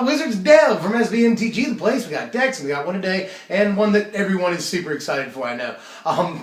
Wizards Dev from MTG, the place. We got decks, we got one a day, and one that everyone is super excited for, I know.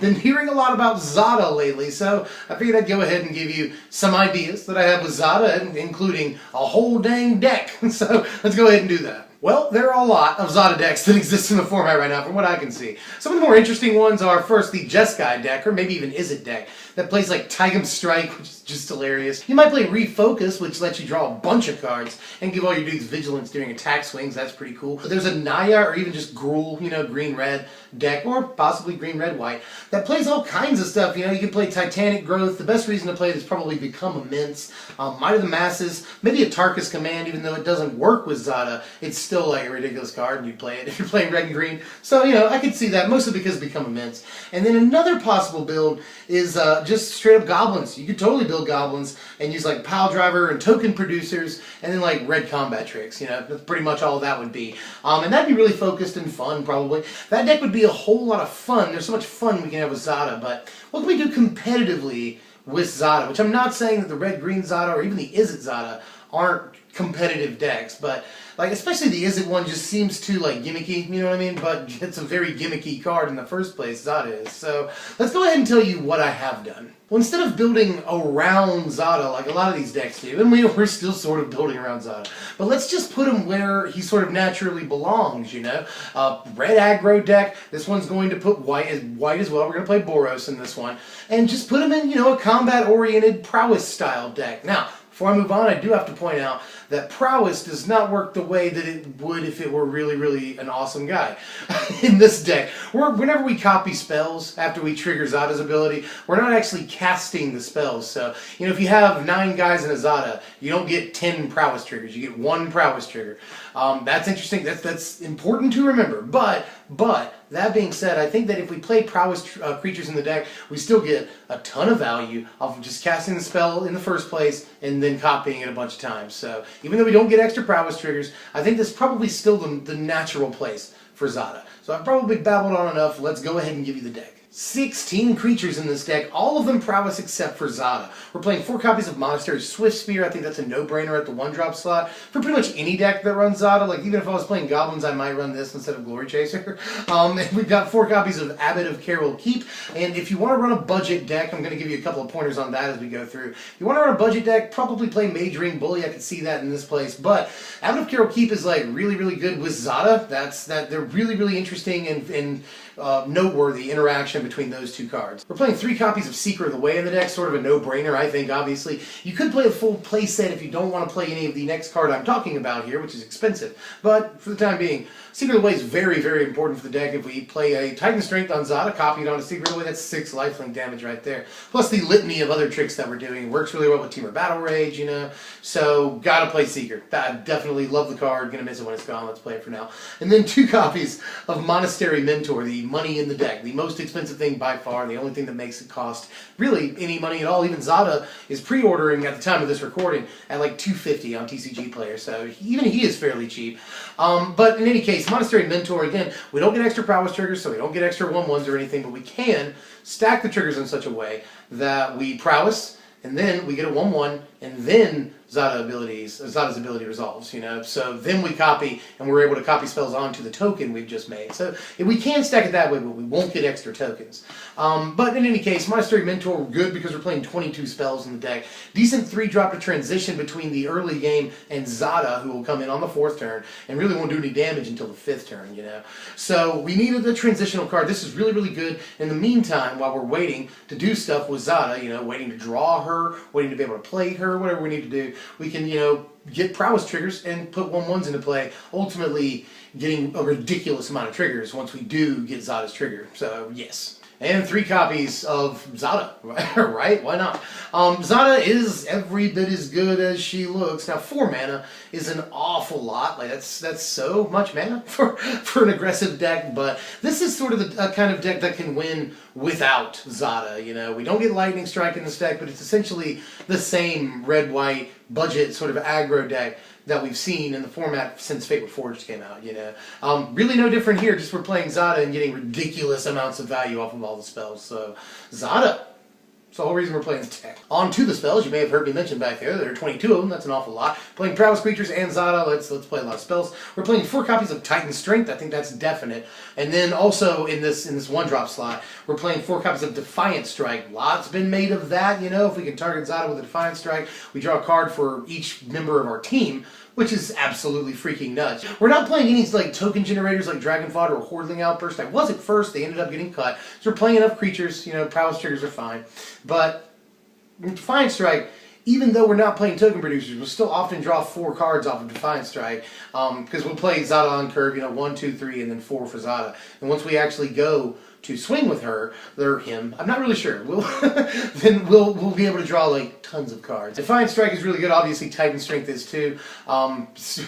Been hearing a lot about Zada lately, so I figured I'd go ahead and give you some ideas that I have with Zada, including a whole dang deck. So let's go ahead and do that. Well, there are a lot of Zada decks that exist in the format right now, from what I can see. Some of the more interesting ones are, first, the Jeskai deck, or maybe even Is It deck, that plays like Tigum Strike, which is just hilarious. You might play Refocus, which lets you draw a bunch of cards and give all your dudes Vigilance during attack swings. That's pretty cool. But there's a Naya, or even just Gruul, green-red deck, or possibly green-red-white, that plays all kinds of stuff. You can play Titanic Growth. The best reason to play it is probably Become Immense, Might of the Masses, maybe a Tarkus Command, even though it doesn't work with Zada. It's still like a ridiculous card, and you play it if you're playing red and green. So, I could see that, mostly because Become Immense. And then another possible build is just straight up goblins. You could totally build goblins and use like Pile Driver and token producers, and then like red combat tricks. That's pretty much all that would be. And that'd be really focused and fun, probably. That deck would be a whole lot of fun. There's so much fun we can have with Zada, but what can we do competitively with Zada? Which I'm not saying that the red-green Zada or even the Is It Zada aren't competitive decks, but like especially the Is It one just seems too like gimmicky, you know what I mean? But it's a very gimmicky card in the first place, Zada is. So let's go ahead and tell you what I have done. Well, instead of building around Zada like a lot of these decks do, and we're still sort of building around Zada, but let's just put him where he sort of naturally belongs, Red aggro deck. This one's going to put white as well. We're going to play Boros in this one. And just put him in, a combat-oriented prowess style deck. Now, before I move on, I do have to point out that prowess does not work the way that it would if it were really, really an awesome guy. In this deck, whenever we copy spells after we trigger Zada's ability, we're not actually casting the spells. So, if you have 9 guys in a Zada, you don't get 10 prowess triggers. You get 1 prowess trigger. That's interesting. That's important to remember. But that being said, I think that if we play prowess creatures in the deck, we still get a ton of value off of just casting the spell in the first place and then copying it a bunch of times. So even though we don't get extra prowess triggers, I think this is probably still the natural place for Zada. So I've probably babbled on enough. Let's go ahead and give you the deck. 16 creatures in this deck, all of them prowess except for Zada. We're playing 4 copies of Monastery Swift Spear. I think that's a no-brainer at the 1-drop slot for pretty much any deck that runs Zada. Like, even if I was playing Goblins, I might run this instead of Glory Chaser. And we've got 4 copies of Abbot of Carol Keep. And if you want to run a budget deck, I'm going to give you a couple of pointers on that as we go through. If you want to run a budget deck, probably play Mage Ring Bully. I could see that in this place. But Abbot of Carol Keep is like really, really good with Zada. They're really, really interesting and noteworthy interaction between those 2 cards. We're playing 3 copies of Seeker of the Way in the deck, sort of a no-brainer, I think, obviously. You could play a full play set if you don't want to play any of the next card I'm talking about here, which is expensive. But for the time being, Seeker of the Way is very, very important for the deck. If we play a Titan Strength on Zada, copy it onto Seeker of the Way, that's 6 lifelink damage right there. Plus the litany of other tricks that we're doing. It works really well with Temur Battle Rage, So, gotta play Seeker. I definitely love the card. Gonna miss it when it's gone. Let's play it for now. And then 2 copies of Monastery Mentor, the money in the deck. The most expensive thing by far, the only thing that makes it cost really any money at all. Even Zada is pre-ordering at the time of this recording at like $250 on TCG Player, so even he is fairly cheap. But in any case, Monastery Mentor, again, we don't get extra prowess triggers, so we don't get extra 1/1s or anything, but we can stack the triggers in such a way that we prowess, and then we get a 1/1, and then Zada's ability resolves, So then we copy, and we're able to copy spells onto the token we've just made. So we can stack it that way, but we won't get extra tokens. But in any case, Monastery Mentor, good because we're playing 22 spells in the deck. Decent 3-drop to transition between the early game and Zada, who will come in on the 4th turn, and really won't do any damage until the 5th turn, So we needed a transitional card. This is really, really good. In the meantime, while we're waiting to do stuff with Zada, waiting to draw her, waiting to be able to play her, whatever we need to do, we can, get prowess triggers and put 1/1s into play, ultimately getting a ridiculous amount of triggers once we do get Zada's trigger. So, yes. And 3 copies of Zada, right? Why not? Zada is every bit as good as she looks. Now, 4 mana is an awful lot. Like that's so much mana for an aggressive deck. But this is sort of the kind of deck that can win without Zada. We don't get Lightning Strike in this deck, but it's essentially the same red-white budget sort of aggro deck that we've seen in the format since Fate Reforged came out, Really no different here, just we're playing Zada and getting ridiculous amounts of value off of all the spells. So, Zada. That's the whole reason we're playing this deck. On to the spells, you may have heard me mention back there. There are 22 of them, that's an awful lot. Playing Prowess Creatures and Zada, let's play a lot of spells. We're playing 4 copies of Titan Strength, I think that's definite. And then also in this 1-drop slot, we're playing 4 copies of Defiant Strike. Lots been made of that, you know, if we can target Zada with a Defiant Strike, we draw a card for each member of our team, which is absolutely freaking nuts. We're not playing any like token generators like Dragon Fodder or Hordling Outburst. I was at first, they ended up getting cut. So we're playing enough creatures, you know, prowess triggers are fine. But Defiant Strike, even though we're not playing token producers, we'll still often draw 4 cards off of Defiant Strike, because we'll play Zada on curve, you know, 1, 2, 3, and then 4 for Zada. And once we actually go to swing with her, or him, I'm not really sure, then we'll be able to draw like tons of cards. Defiant Strike is really good, obviously Titan Strength is too.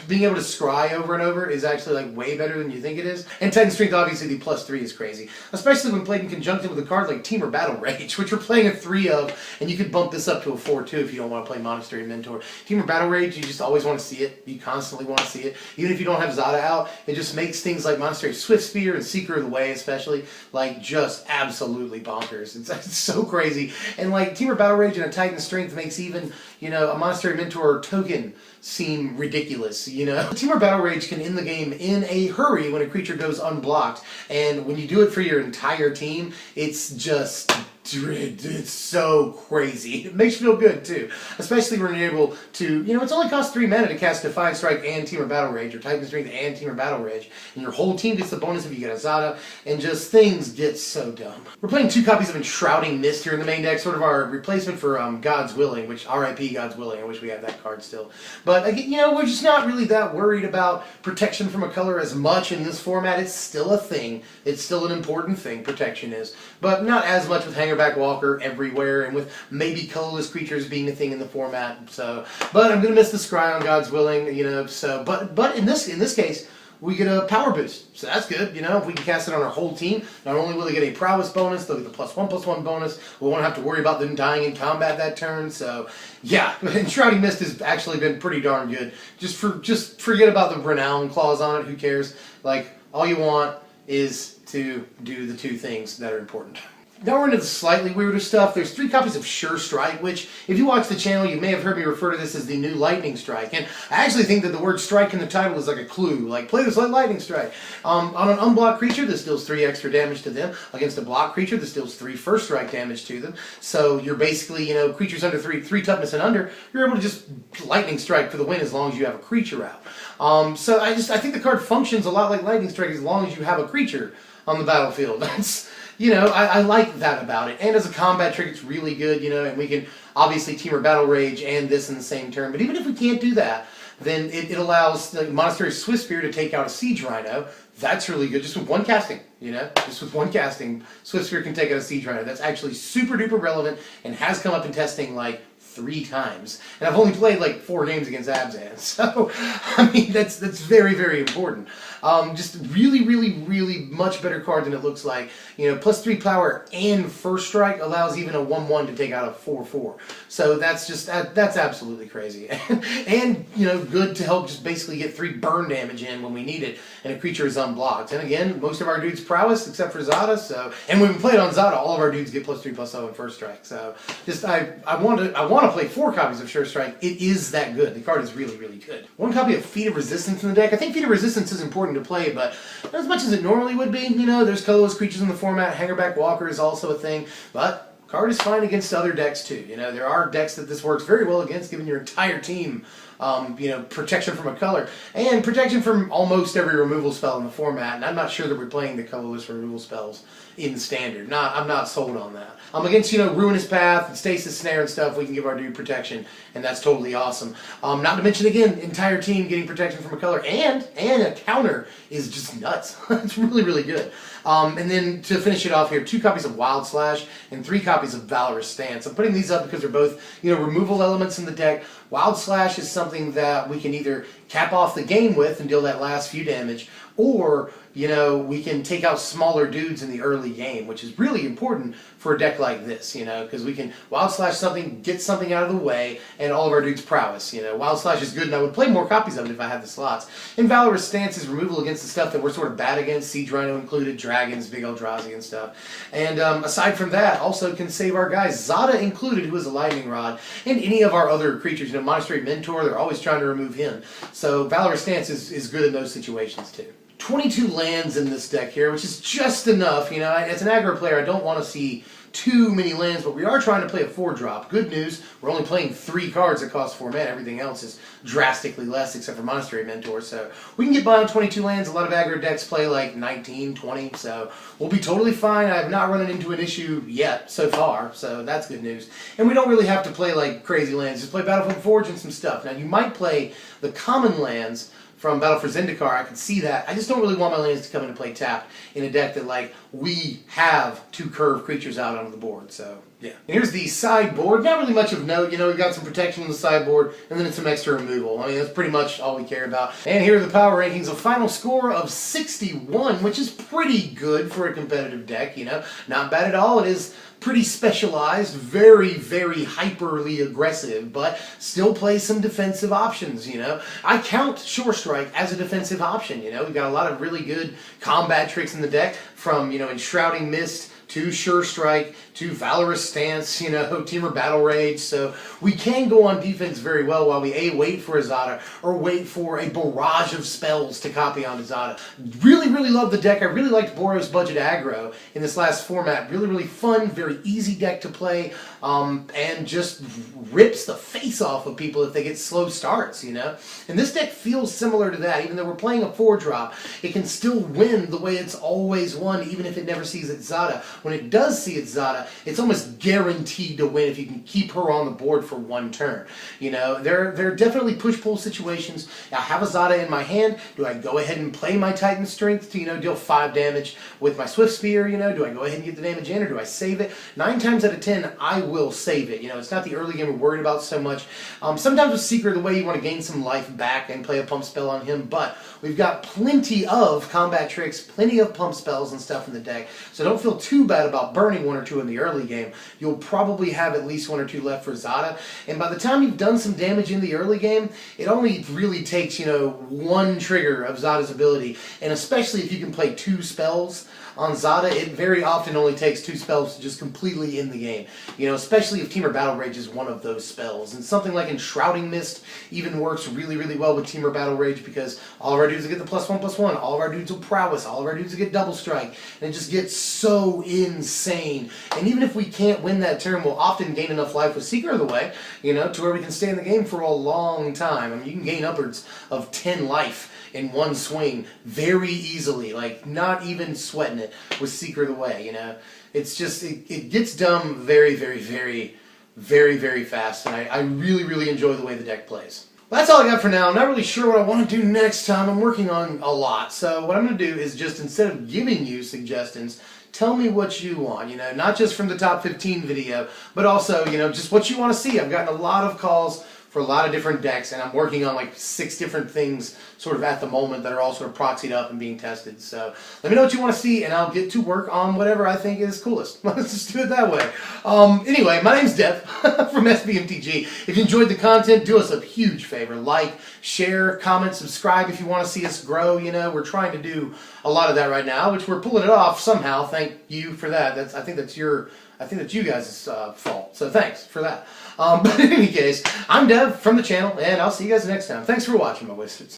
Being able to scry over and over is actually like way better than you think it is. And Titan Strength, obviously the +3 is crazy, especially when played in conjunction with a card like Temur Battle Rage, which we're playing a 3 of, and you could bump this up to a 4 too if you don't want to play Monastery Mentor. Temur Battle Rage, you just always want to see it, you constantly want to see it. Even if you don't have Zada out, it just makes things like Monastery Swift Spear and Seeker of the Way especially, like just absolutely bonkers. It's so crazy. And like Temur Battle Rage and a Titan Strength makes even, you know, a Monastery Mentor token seem ridiculous, you know? Temur Battle Rage can end the game in a hurry when a creature goes unblocked, and when you do it for your entire team, it's just... it's so crazy. It makes you feel good too, especially when you're able to, you know, it's only costs 3 mana to cast Defiant Strike and Temur Battle Rage, or Titan Strength and Temur Battle Rage, and your whole team gets the bonus if you get a Zada, and just things get so dumb. We're playing 2 copies of Enshrouding Mist here in the main deck, sort of our replacement for God's Willing, which RIP God's Willing, I wish we had that card still. But again, you know, we're just not really that worried about protection from a color as much in this format. It's still a thing. It's still an important thing, protection is, but not as much with Hangerback Walker everywhere, and with maybe colorless creatures being a thing in the format. So, but I'm gonna miss the scry on God's Willing, you know. So, but in this case, we get a power boost, so that's good. You know, if we can cast it on our whole team, not only will they get a prowess bonus, they'll get the +1/+1 bonus. We won't have to worry about them dying in combat that turn. So, yeah, Enshrouding Mist has actually been pretty darn good. Just forget about the renown clause on it. Who cares? Like, all you want is to do the 2 things that are important. Now we're into the slightly weirder stuff. There's 3 copies of Sure Strike, which, if you watch the channel, you may have heard me refer to this as the new Lightning Strike. And I actually think that the word strike in the title is like a clue, like, play this like Lightning Strike. On an unblocked creature, this deals 3 extra damage to them. Against a blocked creature, this deals 3 first strike damage to them. So you're basically, you know, creatures under 3 toughness and under, you're able to just Lightning Strike for the win as long as you have a creature out. So I think the card functions a lot like Lightning Strike as long as you have a creature on the battlefield. That's... You know, I like that about it. And as a combat trick, it's really good, you know, and we can obviously Temur Battle Rage and this in the same turn. But even if we can't do that, then it allows like Monastery Swift Spear to take out a Siege Rhino. That's really good, just with 1 casting, you know? Just with 1 casting, Swift Spear can take out a Siege Rhino. That's actually super duper relevant and has come up in testing like 3 times. And I've only played like 4 games against Abzan. So, I mean, that's very, very important. Just really much better card than it looks like. You know, +3 power and first strike allows even a 1/1 to take out a 4/4. So that's just, that's absolutely crazy. And, you know, good to help just basically get 3 burn damage in when we need it, and a creature is unblocked. And again, most of our dudes prowess except for Zada, so, and when we play it on Zada, all of our dudes get +3/+0 in first strike. So just, I want to play 4 copies of Sure Strike. It is that good. The card is really good. 1 copy of Feat of Resistance in the deck. I think Feat of Resistance is important to play, but not as much as it normally would be. You know, there's colorless creatures in the format. Hangerback Walker is also a thing, but card is fine against other decks too. You know, there are decks that this works very well against, giving your entire team, you know, protection from a color, and protection from almost every removal spell in the format, and I'm not sure that we're playing the colorless removal spells in Standard. I'm not sold on that. Against, you know, Ruinous Path and Stasis Snare and stuff, we can give our dude protection, and that's totally awesome. Not to mention, again, entire team getting protection from a color, and a counter is just nuts. It's really good. And then to finish it off here, 2 copies of Wild Slash and 3 copies of Valorous Stance. I'm putting these up because they're both, you know, removal elements in the deck. Wild Slash is something that we can either cap off the game with and deal that last few damage, or you know, we can take out smaller dudes in the early game, which is really important for a deck like this, you know, because we can Wild Slash something, get something out of the way, and all of our dudes' prowess, you know. Wild Slash is good, and I would play more copies of it if I had the slots. And Valorous Stance is removal against the stuff that we're sort of bad against, Siege Rhino included, dragons, big Eldrazi and stuff. And aside from that, also can save our guys, Zada included, who is a lightning rod, and any of our other creatures, you know, Monastery Mentor, they're always trying to remove him. So Valorous Stance is good in those situations too. 22 lands in this deck here, which is just enough. You know, as an aggro player, I don't want to see too many lands, but we are trying to play a 4-drop. Good news, we're only playing 3 cards that cost 4 mana. Everything else is drastically less, except for Monastery Mentor. So we can get by on 22 lands. A lot of aggro decks play like 19, 20, so we'll be totally fine. I have not run into an issue yet so far, so that's good news. And we don't really have to play like crazy lands. Just play Battlefield Forge and some stuff. Now, you might play the common lands from Battle for Zendikar. I can see that. I just don't really want my lands to come into play tapped in a deck that, like, we have 2 curved creatures out on the board, so yeah. And here's the sideboard. Not really much of note, you know, we've got some protection on the sideboard, and then some extra removal. I mean, that's pretty much all we care about. And here are the power rankings. A final score of 61, which is pretty good for a competitive deck, you know. Not bad at all. It is pretty specialized, very, very hyperly aggressive, but still plays some defensive options, you know. I count Shore Strike as a defensive option, you know. We've got a lot of really good combat tricks in the deck, from, you know, Enshrouding Mist to Sure Strike, to Valorous Stance, you know, Temur Battle Rage. So we can go on defense very well while we wait for a Zada, or wait for a barrage of spells to copy onto Zada. Really, really love the deck. I really liked Boros Budget Aggro in this last format. Really, really fun, very easy deck to play, and just rips the face off of people if they get slow starts, you know. And this deck feels similar to that. Even though we're playing a 4-drop, it can still win the way it's always won, even if it never sees its Zada. When it does see its Zada, it's almost guaranteed to win if you can keep her on the board for 1 turn. You know, there are definitely push-pull situations. I have a Zada in my hand. Do I go ahead and play my Titan Strength to, you know, deal 5 damage with my Swift Spear, you know? Do I go ahead and get the damage in, or do I save it? 9 times out of 10, I will save it. You know, it's not the early game we're worried about so much. Sometimes with Seeker, the way you want to gain some life back and play a pump spell on him, but we've got plenty of combat tricks, plenty of pump spells and stuff in the deck, so don't feel too bad about burning 1 or 2 in the early game. You'll probably have at least 1 or 2 left for Zada, and by the time you've done some damage in the early game, it only really takes, you know, 1 trigger of Zada's ability, and especially if you can play 2 spells on Zada, it very often only takes 2 spells to just completely end the game. You know, especially if Temur Battle Rage is one of those spells. And something like Enshrouding Mist even works really, really well with Temur Battle Rage, because all of our dudes will get the +1/+1, all of our dudes will prowess, all of our dudes will get double strike, and it just gets so insane. And even if we can't win that turn, we'll often gain enough life with Seeker of the Way, you know, to where we can stay in the game for a long time. I mean, you can gain upwards of 10 life in 1 swing very easily, like not even sweating it with Seeker of the Way, you know. It's just, it gets done very, very, very, very, very fast, and I really, really enjoy the way the deck plays. Well, that's all I got for now. I'm not really sure what I want to do next time. I'm working on a lot, so what I'm going to do is just, instead of giving you suggestions, tell me what you want, you know, not just from the top 15 video, but also, you know, just what you want to see. I've gotten a lot of calls for a lot of different decks, and I'm working on like 6 different things sort of at the moment that are all sort of proxied up and being tested. So let me know what you want to see, and I'll get to work on whatever I think is coolest. Let's just do it that way. Anyway, my name's Dev from MTG. If you enjoyed the content, do us a huge favor. Like, share, comment, subscribe if you want to see us grow. You know, we're trying to do a lot of that right now, which we're pulling it off somehow. Thank you for that. I think that's you guys' fault. So thanks for that. But in any case, I'm Dev from the channel, and I'll see you guys next time. Thanks for watching, my wizards.